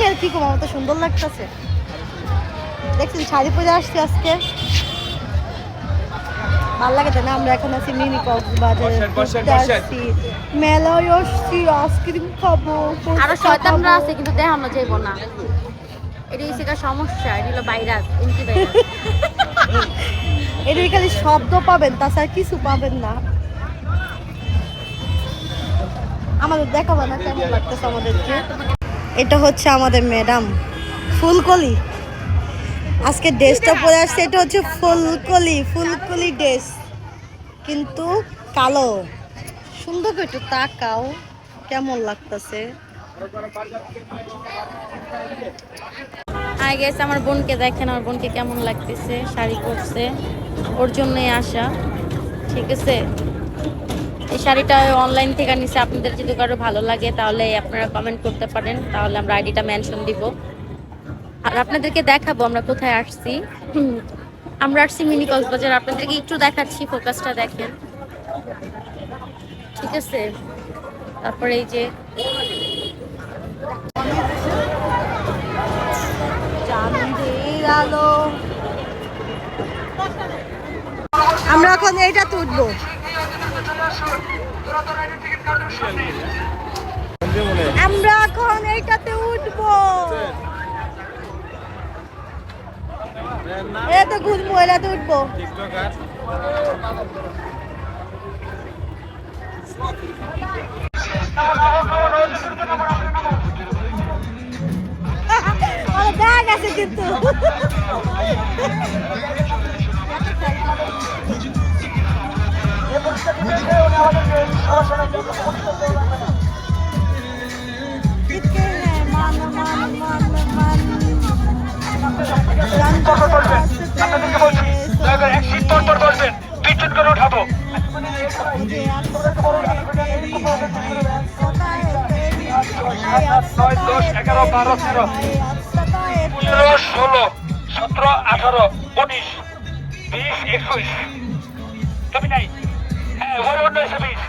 আর কি কম, আমার তো সুন্দর লাগতেছে। দেখছেন শাড়ি পরে আসছি আজকে, ভালো লাগে তাই না? আমরা এখন আছি মিনি কক্সবাজারে, আসছি মেলায় আসছি, আইসক্রিম খাবো, আরো শয়তানরা আছে কিন্তু দেখ আমরা যাইবো না, এটা হচ্ছে সমস্যা, এটা হলো ভাইরাস, ভাইরাস। এটাই খালি শব্দ পাবেন, তাছাড়া কিছু পাবেন না। আমাদের দেখাবো না কেমন লাগতেছে আমাদেরকে। এটা হচ্ছে আমাদের ম্যাডাম ফুলকলি, আজকে ড্রেসটা পরে আসছে, এটা হচ্ছে ফুলকলি ড্রেস, কিন্তু কালো। সুন্দর করে একটু তাকাও কেমন লাগতেছে। হাই গাইস, আমার বোনকে দেখেন, আমার বোনকে কেমন লাগতেছে, শাড়ি পরছে, ওর জন্যই আসা। ঠিক আছে, এই শাড়িটা অনলাইন থেকে নিছে। আপনাদের যদি কারো ভালো লাগে তাহলে আপনারা কমেন্ট করতে পারেন, তাহলে আমরা আইডিটা মেনশন দিব। আর আপনাদেরকে দেখাবো আমরা কোথায় আসছি। আমরা আসছি মিনি কক্সবাজার, আপনাদেরকে একটু দেখাচ্ছি, ফোকাসটা দেখেন। ঠিক আছে, তারপরে এই যে আলো, আমরা এখন এইটা তুলবো। আমরা এখন এইটাতে উঠবো, এত ঘুরবো, এটাতে উঠবো। দেখ আছে কিন্তু আপনাদেরকে বলছি দয়া করে এক শীত পর বলবেন, বিদ্যুৎ করে উঠাবো। 9, 10, 11, 12, 13, 15, 16, 17, 18, 19, 20, 21, কবি নাই, হ্যাঁ ওর অন্য এসে 20।